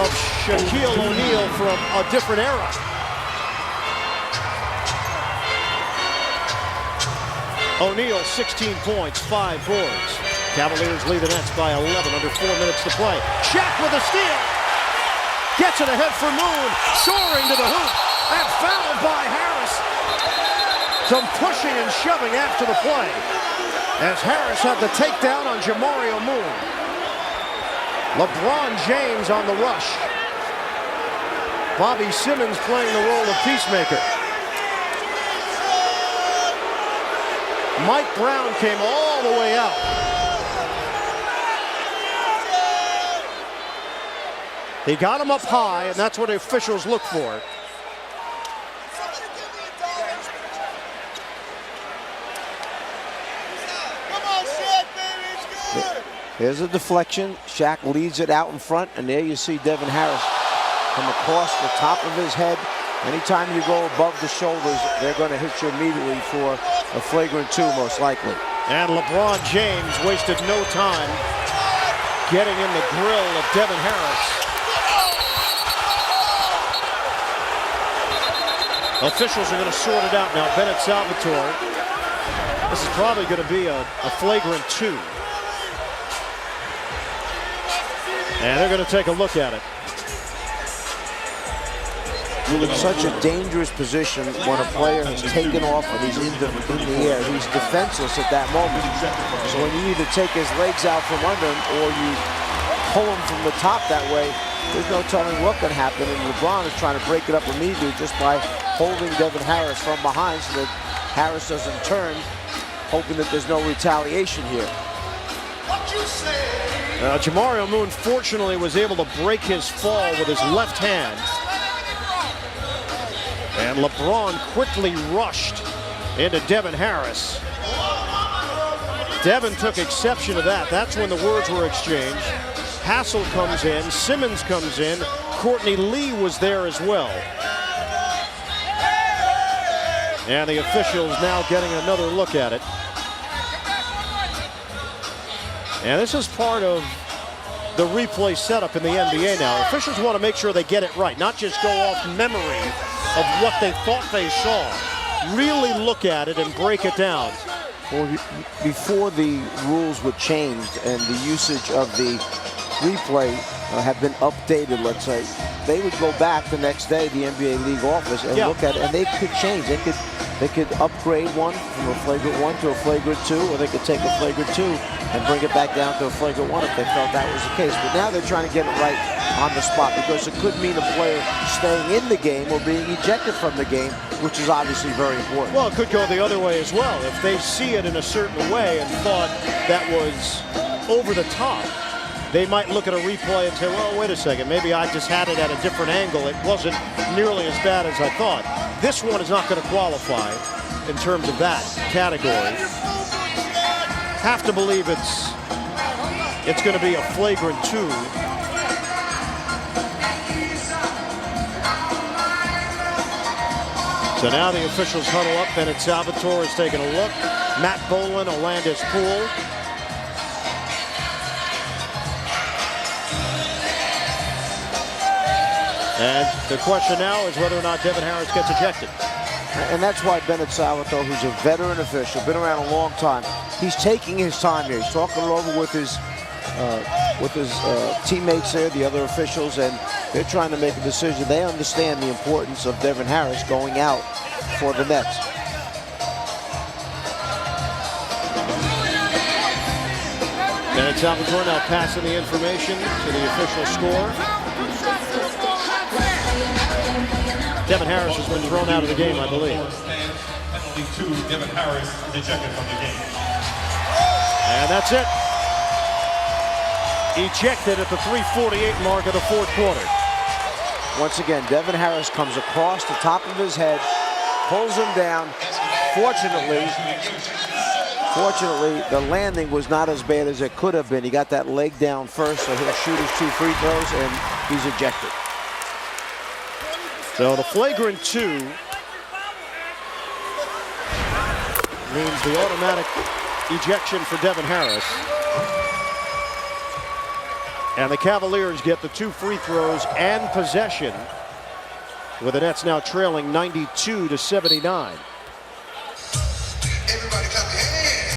of Shaquille O'Neal from a different era. O'Neal, 16 points, 5 boards. Cavaliers lead the Nets by 11, under 4 minutes to play. Shaq with a steal. Gets it ahead for Moon, soaring to the hoop, and fouled by Harris. Some pushing and shoving after the play, as Harris had the takedown on Jamario Moon. LeBron James on the rush. Bobby Simmons playing the role of peacemaker. Mike Brown came all the way out. He got him up high, and that's what the officials look for. Here's a deflection. Shaq leads it out in front, and there you see Devin Harris come across the top of his head. Anytime you go above the shoulders, they're going to hit you immediately for a flagrant-2, most likely. And LeBron James wasted no time getting in the grill of Devin Harris. Officials are going to sort it out now. Bennett Salvatore. This is probably going to be a flagrant-2. And they're going to take a look at it. It's such a dangerous position when a player has taken off and he's in the air. He's defenseless at that moment. So when you either take his legs out from under him or you pull him from the top that way, there's no telling what can happen. And LeBron is trying to break it up immediately just by holding Devin Harris from behind so that Harris doesn't turn, hoping that there's no retaliation here. Jamario Moon fortunately was able to break his fall with his left hand. And LeBron quickly rushed into Devin Harris. Devin took exception to that. That's when the words were exchanged. Hassel comes in, Simmons comes in, Courtney Lee was there as well. And the officials now getting another look at it. And this is part of the replay setup in the NBA now. Officials want to make sure they get it right, not just go off memory of what they thought they saw. Really look at it and break it down. Well, before the rules were changed and the usage of the replay had been updated, let's say, they would go back the next day, the NBA league office, and look at it, and they could change. They could upgrade one from a flagrant-1 to a flagrant-2, or they could take a flagrant-2 and bring it back down to a flagrant-1 if they felt that was the case. But now they're trying to get it right on the spot, because it could mean a player staying in the game or being ejected from the game, which is obviously very important. Well, it could go the other way as well. If they see it in a certain way and thought that was over the top, they might look at a replay and say, well, wait a second, maybe I just had it at a different angle. It wasn't nearly as bad as I thought. This one is not going to qualify in terms of that category. Have to believe it's going to be a flagrant-2. So now the officials huddle up. Bennett Salvatore is taking a look. Matt Boland, Alandis Poole. And the question now is whether or not Devin Harris gets ejected. And that's why Bennett Salvatore, who's a veteran official, been around a long time, he's taking his time here. He's talking it over with his teammates there, the other officials, and they're trying to make a decision. They understand the importance of Devin Harris going out for the Nets. Bennett Salvatore now passing the information to the official score. Devin Harris has been thrown out of the game, I believe. Devin Harris is ejected from the game. And that's it. Ejected at the 3:48 mark of the fourth quarter. Once again, Devin Harris comes across the top of his head, pulls him down. Fortunately, the landing was not as bad as it could have been. He got that leg down first, so he'll shoot his 2 free throws, and he's ejected. So the flagrant-2 means the automatic ejection for Devin Harris. And the Cavaliers get the 2 free throws and possession, with the Nets now trailing 92-79. Everybody clap